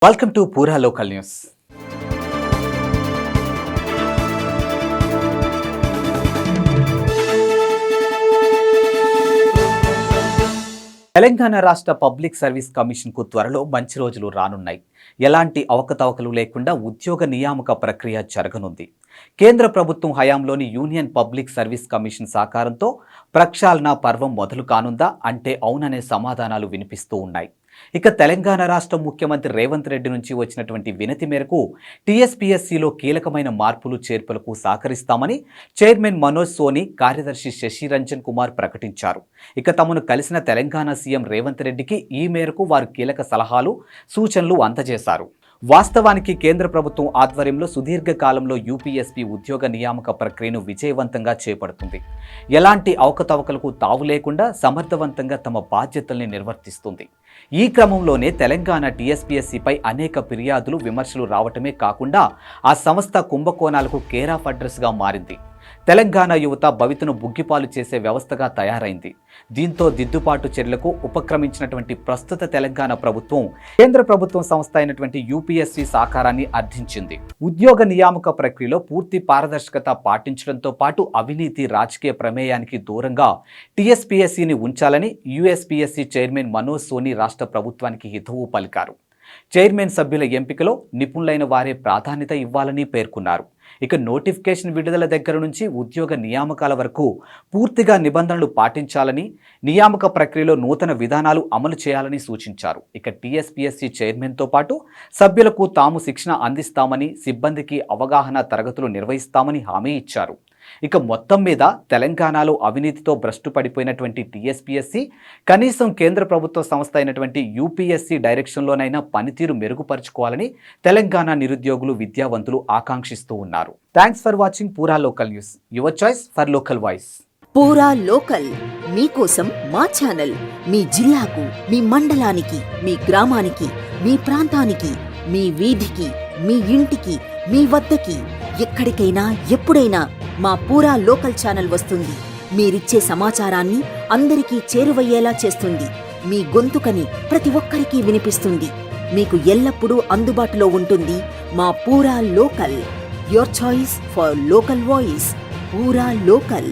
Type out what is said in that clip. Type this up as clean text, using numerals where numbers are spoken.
Welcome to పూరా local news. Telangana రాష్ట్ర public service కమిషన్కు త్వరలో మంచి రోజులు రానున్నాయి. ఎలాంటి అవకతవకలు లేకుండా ఉద్యోగ నియామక ప్రక్రియ జరగనుంది. కేంద్ర ప్రభుత్వం హయాంలోని యూనియన్ పబ్లిక్ సర్వీస్ కమిషన్ సహకారంతో ప్రక్షాళన పర్వం మొదలు కానుందా అంటే అవుననే సమాధానాలు వినిపిస్తూ ఉన్నాయి. ఇక తెలంగాణ రాష్ట్ర ముఖ్యమంత్రి రేవంత్ రెడ్డి నుంచి వచ్చినటువంటి వినతి మేరకు టీఎస్పీఎస్సీలో కీలకమైన మార్పులు చేర్పులకు సహకరిస్తామని చైర్మన్ మనోజ్ సోని, కార్యదర్శి శశి రంజన్ కుమార్ ప్రకటించారు. ఇక తమను కలిసిన తెలంగాణ సీఎం రేవంత్ రెడ్డికి ఈ మేరకు వారు కీలక సలహాలు, సూచనలు అందజేశారు. వాస్తవానికి కేంద్ర ప్రభుత్వం ఆధ్వర్యంలో సుదీర్ఘకాలంలో యూపీఎస్పీ ఉద్యోగ నియామక ప్రక్రియను విజయవంతంగా చేపడుతుంది. ఎలాంటి అవకతవకలకు తావు లేకుండా సమర్థవంతంగా తమ బాధ్యతల్ని నిర్వర్తిస్తుంది. ఈ క్రమంలోనే తెలంగాణ టీఎస్పీఎస్సీపై అనేక ఫిర్యాదులు, విమర్శలు రావటమే కాకుండా ఆ సంస్థ కుంభకోణాలకు కేర్ ఆఫ్ అడ్రస్గా మారింది. తెలంగాణ యువత భవితను బుగ్గిపాలు చేసే వ్యవస్థగా తయారైంది. దీంతో దిద్దుబాటు చర్యలకు ఉపక్రమించినటువంటి ప్రస్తుత తెలంగాణ ప్రభుత్వం కేంద్ర ప్రభుత్వం సంస్థ అయినటువంటి యూపీఎస్సీ సహకారాన్ని అర్థించింది. ఉద్యోగ నియామక ప్రక్రియలో పూర్తి పారదర్శకత పాటించడంతో పాటు అవినీతి, రాజకీయ ప్రమేయానికి దూరంగా టీఎస్పీఎస్సీని ఉంచాలని యూఎస్పీఎస్సీ చైర్మన్ మనోజ్ సోని రాష్ట్ర ప్రభుత్వానికి హితవు పలికారు. చైర్మన్ సభ్యుల ఎంపికలో నిపుణులైన వారే ప్రాధాన్యత ఇవ్వాలని పేర్కొన్నారు. ఇక నోటిఫికేషన్ విడుదల దగ్గర నుంచి ఉద్యోగ నియామకాల వరకు పూర్తిగా నిబంధనలు పాటించాలని, నియామక ప్రక్రియలో నూతన విధానాలు అమలు చేయాలని సూచించారు. ఇక టీఎస్పీఎస్సీ చైర్మన్తో పాటు సభ్యులకు తాము శిక్షణ అందిస్తామని, సిబ్బందికి అవగాహన తరగతులు నిర్వహిస్తామని హామీ ఇచ్చారు. ఇక మొత్తం మీద తెలంగాణలో అవినీతితో భ్రష్టు పడిపోయినటువంటి టీఎస్పీఎస్సీ కనీసం కేంద్ర ప్రభుత్వ సంస్థ అయినటువంటి యూపీఎస్సీ డైరెక్షన్లోనైనా పనితీరు మెరుగుపరుచుకోవాలని తెలంగాణ నిరుద్యోగులు, విద్యావంతులు ఆకాంక్షిస్తూ ఉన్నారు. థ్యాంక్స్ ఫర్ వాచింగ్ పూరా local news, your choice for local voice. పూరా లోకల్ మీకోసం మా ఛానల్. మీ జిల్లాకు, మీ మండలానికి, మీ గ్రామానికి, మీ ప్రాంతానికి, మీ వీధికి, మీ ఇంటికి, మీ వద్దకి, ఎక్కడికైనా ఎప్పుడైనా మా పూరా లోకల్ ఛానల్ వస్తుంది. మీరిచ్చే సమాచారాన్ని అందరికీ చేరువయ్యేలా చేస్తుంది. మీ గొంతుకని ప్రతి ఒక్కరికి వినిపిస్తుంది. మీకు ఎల్లప్పుడూ అందుబాటులో ఉంటుంది మా పూరా local. Your choice for local voice. పూరా లోకల్.